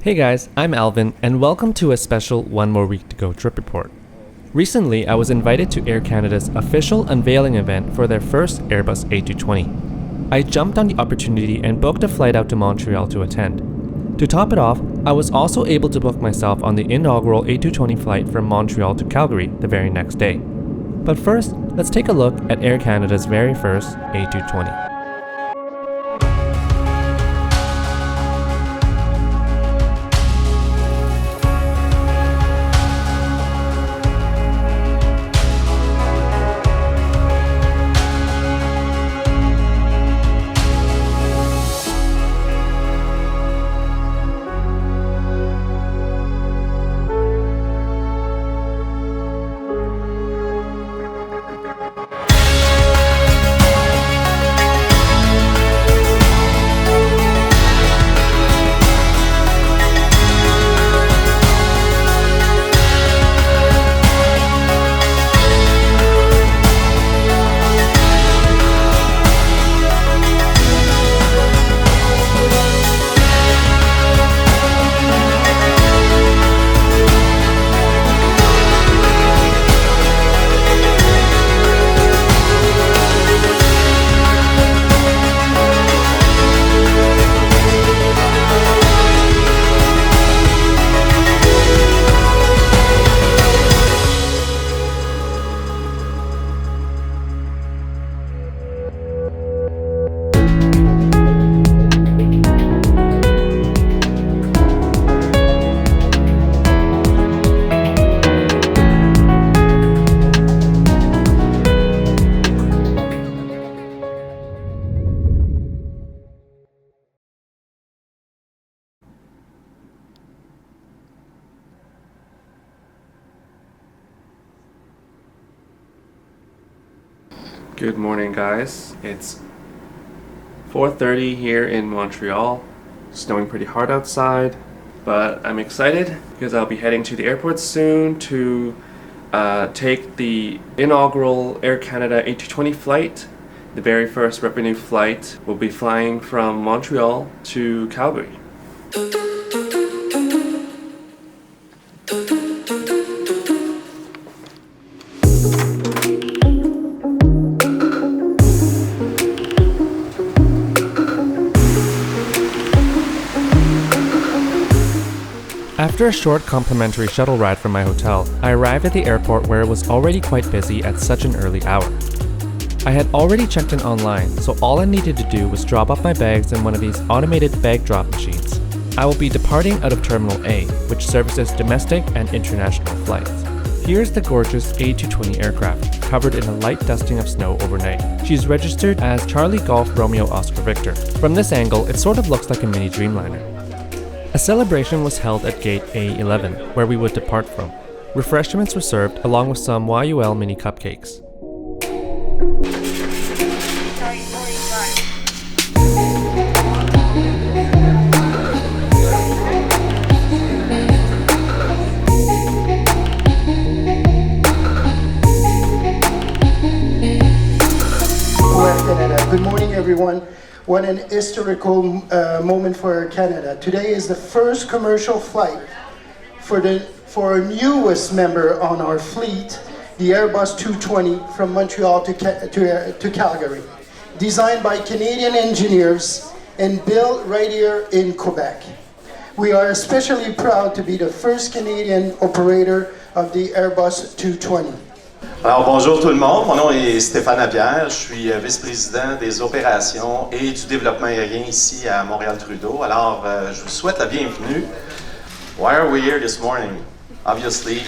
Hey guys, I'm Alvin, and welcome to a special One More Week to Go trip report. Recently, I was invited to Air Canada's official unveiling event for their first Airbus A220. I jumped on the opportunity and booked a flight out to Montreal to attend. To top it off, I was also able to book myself on the inaugural A220 flight from Montreal to Calgary the very next day. But first, let's take a look at Air Canada's very first A220. Good morning, guys. It's 4:30 here in Montreal. Snowing pretty hard outside, but I'm excited because I'll be heading to the airport soon to take the inaugural Air Canada A220 flight. The very first revenue flight will be flying from Montreal to Calgary. After a short complimentary shuttle ride from my hotel, I arrived at the airport where it was already quite busy at such an early hour. I had already checked in online, so all I needed to do was drop off my bags in one of these automated bag drop machines. I will be departing out of Terminal A, which services domestic and international flights. Here's the gorgeous A220 aircraft, covered in a light dusting of snow overnight. She's registered as Charlie Golf Romeo Oscar Victor. From this angle, it sort of looks like a mini Dreamliner. A celebration was held at gate A11, where we would depart from. Refreshments were served along with some YUL mini cupcakes. Good morning, everyone. What an historical moment for Canada. Today is the first commercial flight for our newest member on our fleet, the Airbus A220 from Montreal to Calgary. Designed by Canadian engineers and built right here in Quebec. We are especially proud to be the first Canadian operator of the Airbus A220. Alors bonjour tout le monde, mon nom est Stéphane Lapierre, je suis vice-président des opérations et du développement aérien ici à Montréal-Trudeau. Alors je vous souhaite la bienvenue. Why are we here this morning? Obviously,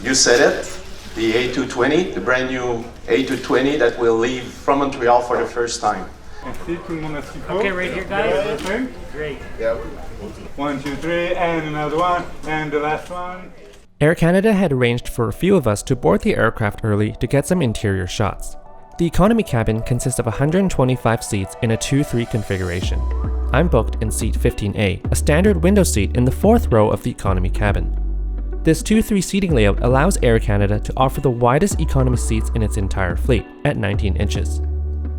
you said it, the A220, the brand new A220 that will leave from Montreal for the first time. Okay, right here, guys. Great. Yep. 1, 2, 3, and another one, and the last one. Air Canada had arranged for a few of us to board the aircraft early to get some interior shots. The economy cabin consists of 125 seats in a 2-3 configuration. I'm booked in seat 15A, a standard window seat in the 4th row of the economy cabin. This 2-3 seating layout allows Air Canada to offer the widest economy seats in its entire fleet, at 19 inches.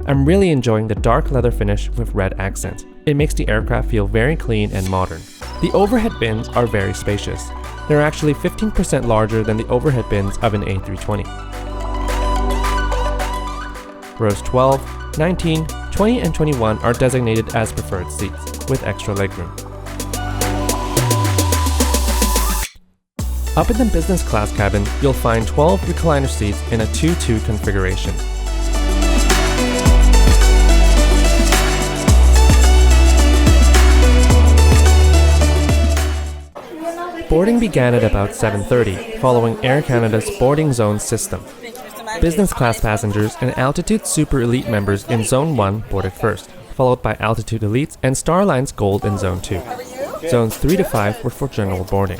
I'm really enjoying the dark leather finish with red accents. It makes the aircraft feel very clean and modern. The overhead bins are very spacious. They're actually 15% larger than the overhead bins of an A320. Rows 12, 19, 20, and 21 are designated as preferred seats, with extra legroom. Up in the business class cabin, you'll find 12 recliner seats in a 2-2 configuration. Boarding began at about 7:30, following Air Canada's boarding zone system. Business class passengers and Altitude Super Elite members in Zone 1 boarded first, followed by Altitude Elites and Starlines Gold in Zone 2. Zones 3 to 5 were for general boarding.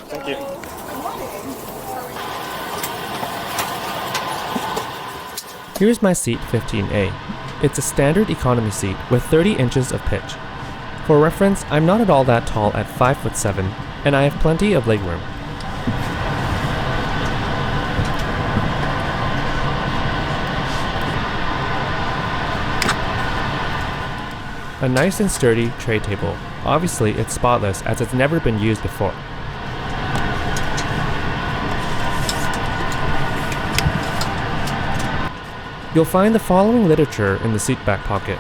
Here's my seat 15A. It's a standard economy seat with 30 inches of pitch. For reference, I'm not at all that tall at 5'7", and I have plenty of legroom. A nice and sturdy tray table. Obviously, it's spotless as it's never been used before. You'll find the following literature in the seat back pocket.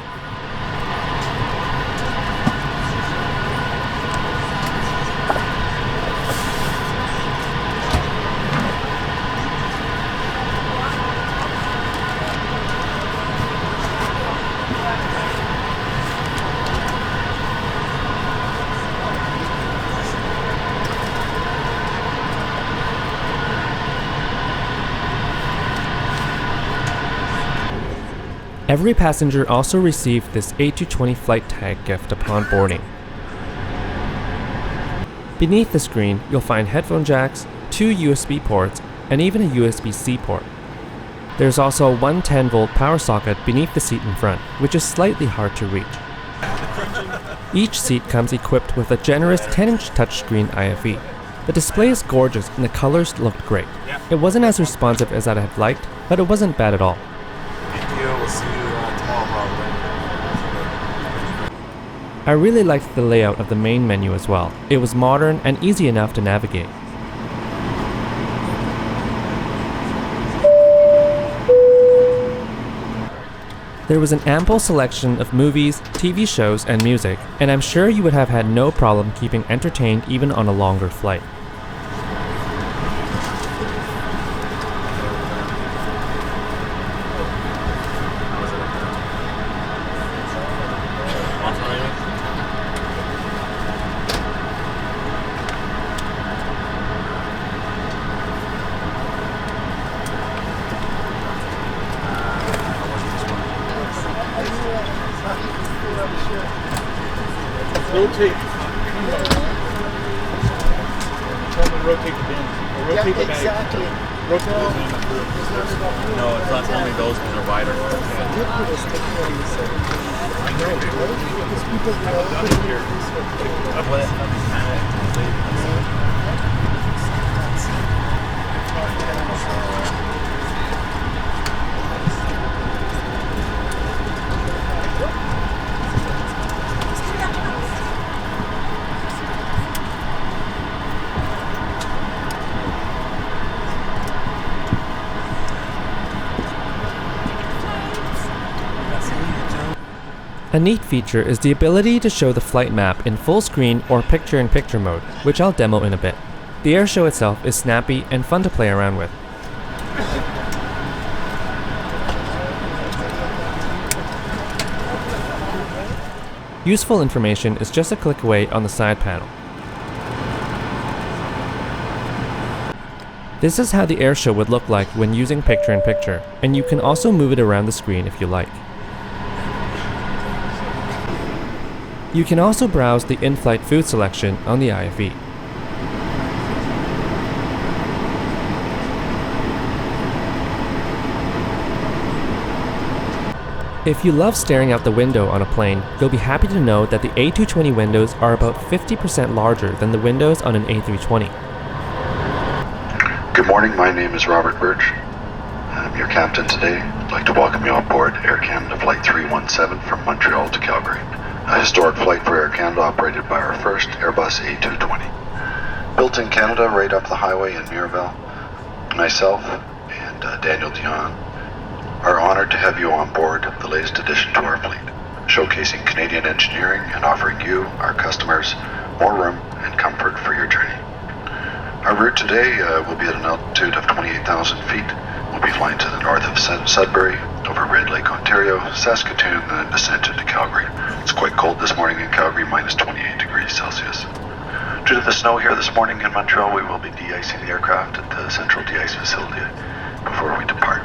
Every passenger also received this A220 flight tag gift upon boarding. Beneath the screen, you'll find headphone jacks, 2 USB ports, and even a USB-C port. There's also a 110-volt power socket beneath the seat in front, which is slightly hard to reach. Each seat comes equipped with a generous 10-inch touchscreen IFE. The display is gorgeous and the colors looked great. It wasn't as responsive as I'd have liked, but it wasn't bad at all. I really liked the layout of the main menu as well. It was modern and easy enough to navigate. There was an ample selection of movies, TV shows, and music, and I'm sure you would have had no problem keeping entertained even on a longer flight. Rotate. Tell them to rotate the bins. Or rotate the bag. Exactly. Rotate the bins. No, it's not only those, but they're wider. A neat feature is the ability to show the flight map in full screen or picture-in-picture mode, which I'll demo in a bit. The airshow itself is snappy and fun to play around with. Useful information is just a click away on the side panel. This is how the airshow would look like when using picture-in-picture, and you can also move it around the screen if you like. You can also browse the in-flight food selection on the IFE. If you love staring out the window on a plane, you'll be happy to know that the A220 windows are about 50% larger than the windows on an A320. Good morning, my name is Robert Birch. I'm your captain today. I'd like to welcome you on board Air Canada Flight 317 from Montreal to Calgary. a historic flight for Air Canada operated by our first Airbus A220. Built in Canada right up the highway in Mirabel, myself and Daniel Dion are honored to have you on board the latest addition to our fleet, showcasing Canadian engineering and offering you, our customers, more room and comfort for your journey. Our route today will be at an altitude of 28,000 feet. We'll be flying to the north of Sudbury, over Red Lake, Ontario, Saskatoon, and then descent into Calgary. It's quite cold this morning in Calgary, minus 28 degrees Celsius. Due to the snow here this morning in Montreal, we will be de-icing the aircraft at the central de-ice facility before we depart.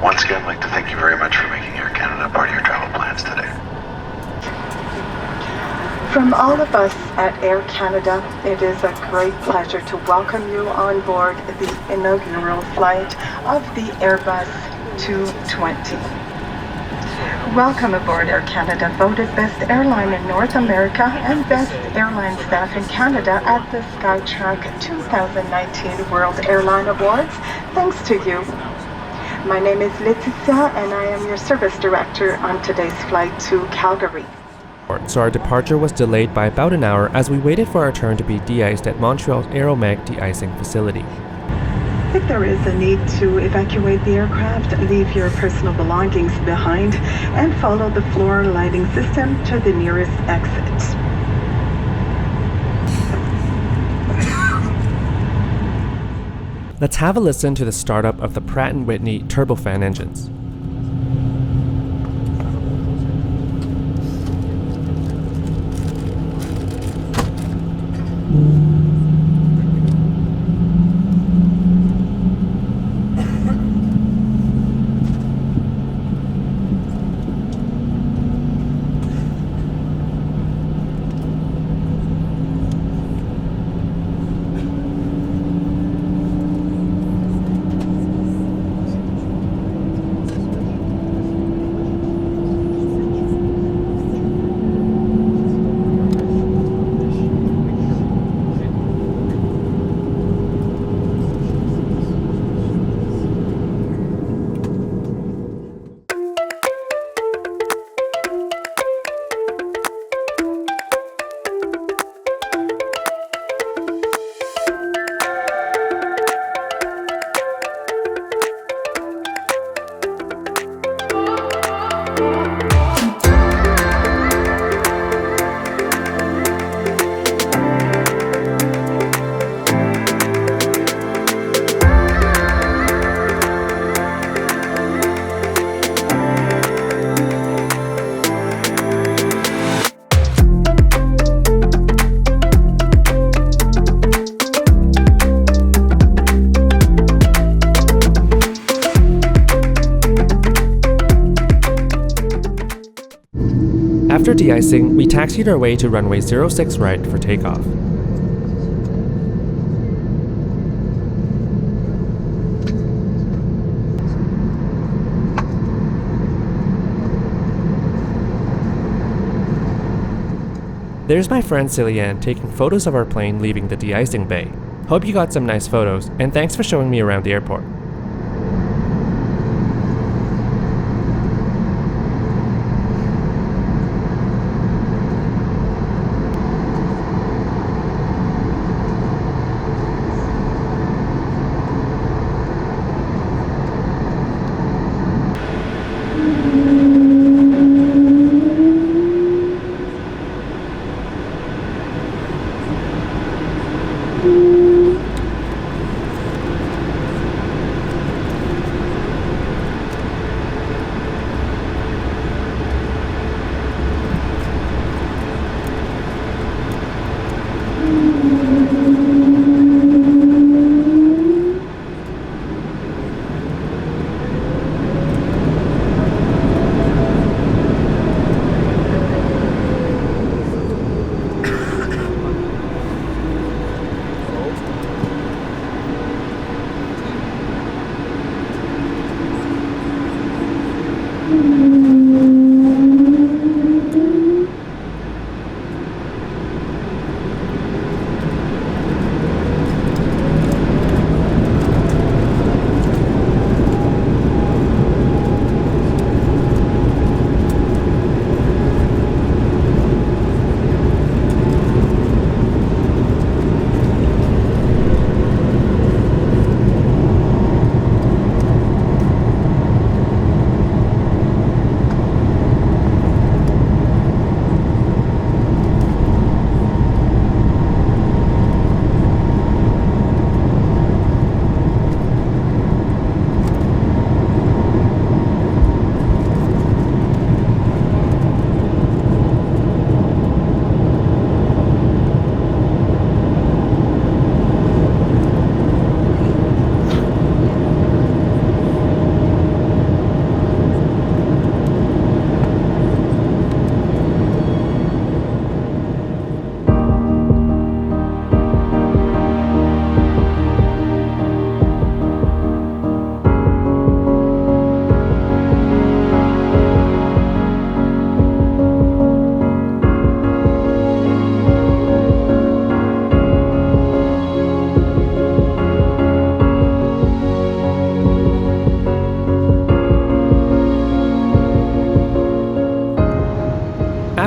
Once again, I'd like to thank you very much for making Air Canada part of your travel plans today. From all of us at Air Canada, it is a great pleasure to welcome you on board the inaugural flight of the Airbus A220. Welcome aboard Air Canada, voted Best Airline in North America and Best Airline Staff in Canada at the Skytrack 2019 World Airline Awards. Thanks to you. My name is Laetitia and I am your service director on today's flight to Calgary. So our departure was delayed by about an hour as we waited for our turn to be de-iced at Montreal's Aeromag de-icing facility. If there is a need to evacuate the aircraft, leave your personal belongings behind and follow the floor lighting system to the nearest exit. Let's have a listen to the startup of the Pratt & Whitney turbofan engines. After de-icing, we taxied our way to runway 06 right for takeoff. There's my friend Cillian taking photos of our plane leaving the de-icing bay. Hope you got some nice photos, and thanks for showing me around the airport.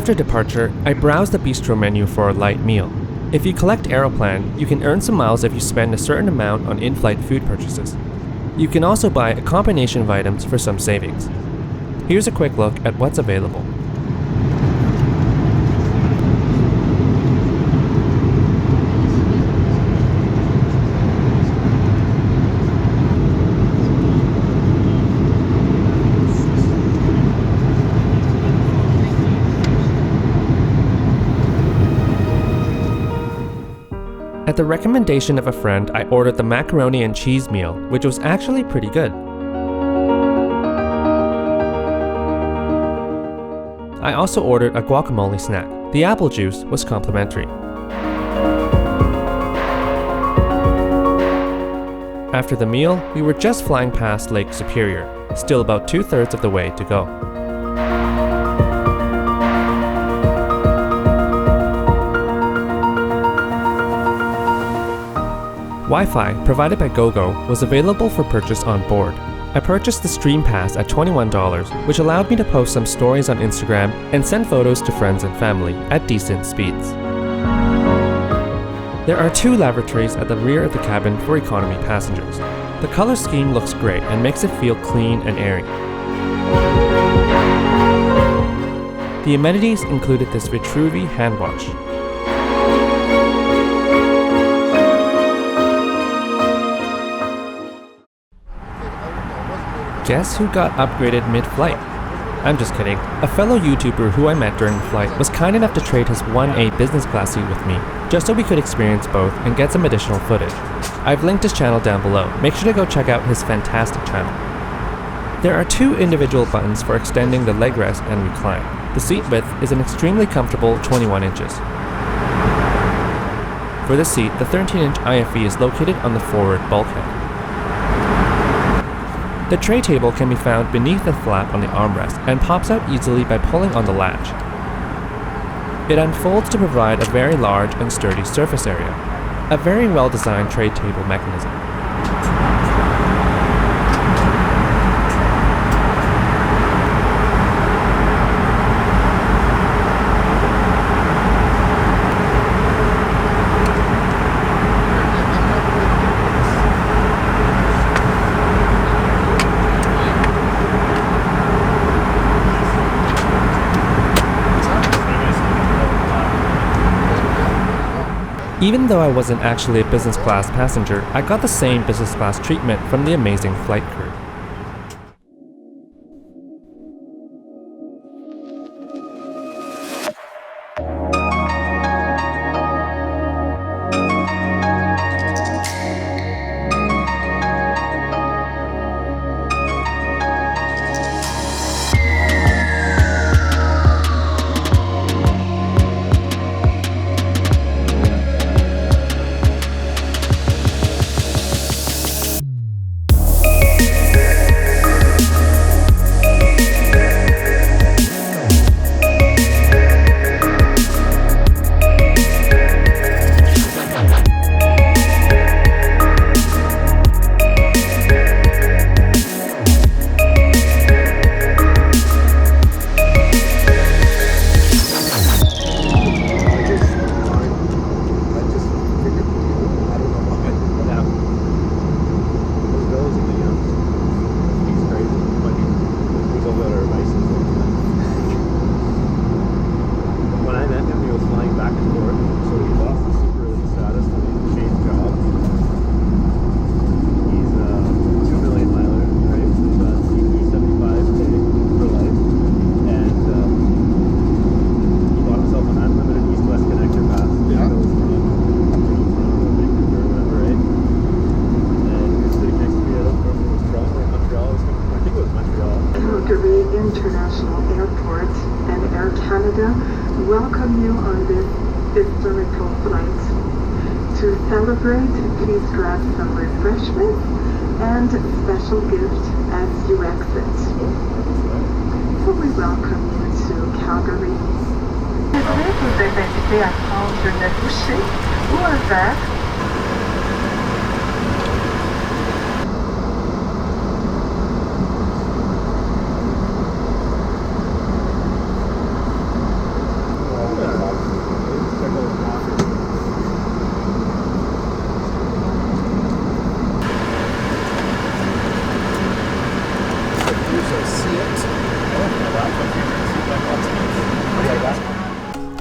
After departure, I browsed the bistro menu for a light meal. If you collect Aeroplan, you can earn some miles if you spend a certain amount on in-flight food purchases. You can also buy a combination of items for some savings. Here's a quick look at what's available. At the recommendation of a friend, I ordered the macaroni and cheese meal, which was actually pretty good. I also ordered a guacamole snack. The apple juice was complimentary. After the meal, we were just flying past Lake Superior, still about 2/3 of the way to go. Wi-Fi, provided by GoGo, was available for purchase on board. I purchased the Stream Pass at $21, which allowed me to post some stories on Instagram and send photos to friends and family at decent speeds. There are 2 lavatories at the rear of the cabin for economy passengers. The color scheme looks great and makes it feel clean and airy. The amenities included this Vitruvi hand wash. Guess who got upgraded mid-flight? I'm just kidding. A fellow YouTuber who I met during the flight was kind enough to trade his 1A business class seat with me, just so we could experience both and get some additional footage. I've linked his channel down below. Make sure to go check out his fantastic channel. There are 2 individual buttons for extending the leg rest and recline. The seat width is an extremely comfortable 21 inches. For the seat, the 13-inch IFE is located on the forward bulkhead. The tray table can be found beneath the flap on the armrest and pops out easily by pulling on the latch. It unfolds to provide a very large and sturdy surface area, a very well-designed tray table mechanism. Even though I wasn't actually a business class passenger, I got the same business class treatment from the amazing flight crew. International Airport and Air Canada welcome you on this historical flight. To celebrate, please grab some refreshments and special gift as you exit. So we welcome you to Calgary. Vous êtes invité à prendre une bouchée ou un verre.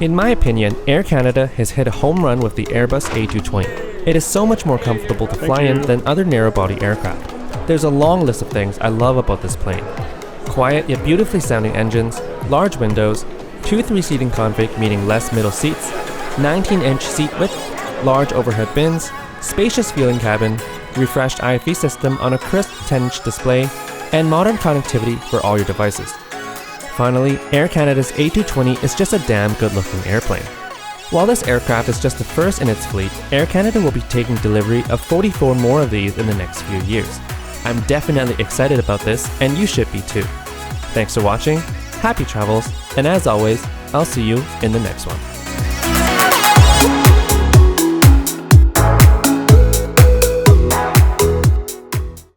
In my opinion, Air Canada has hit a home run with the Airbus A220. It is so much more comfortable to fly in than other narrow-body aircraft. There's a long list of things I love about this plane. Quiet yet beautifully sounding engines, large windows, 2 3-seating config meaning less middle seats, 19-inch seat width, large overhead bins, spacious feeling cabin, refreshed IFE system on a crisp 10-inch display, and modern connectivity for all your devices. Finally, Air Canada's A220 is just a damn good-looking airplane. While this aircraft is just the first in its fleet, Air Canada will be taking delivery of 44 more of these in the next few years. I'm definitely excited about this, and you should be too. Thanks for watching, happy travels, and as always, I'll see you in the next one.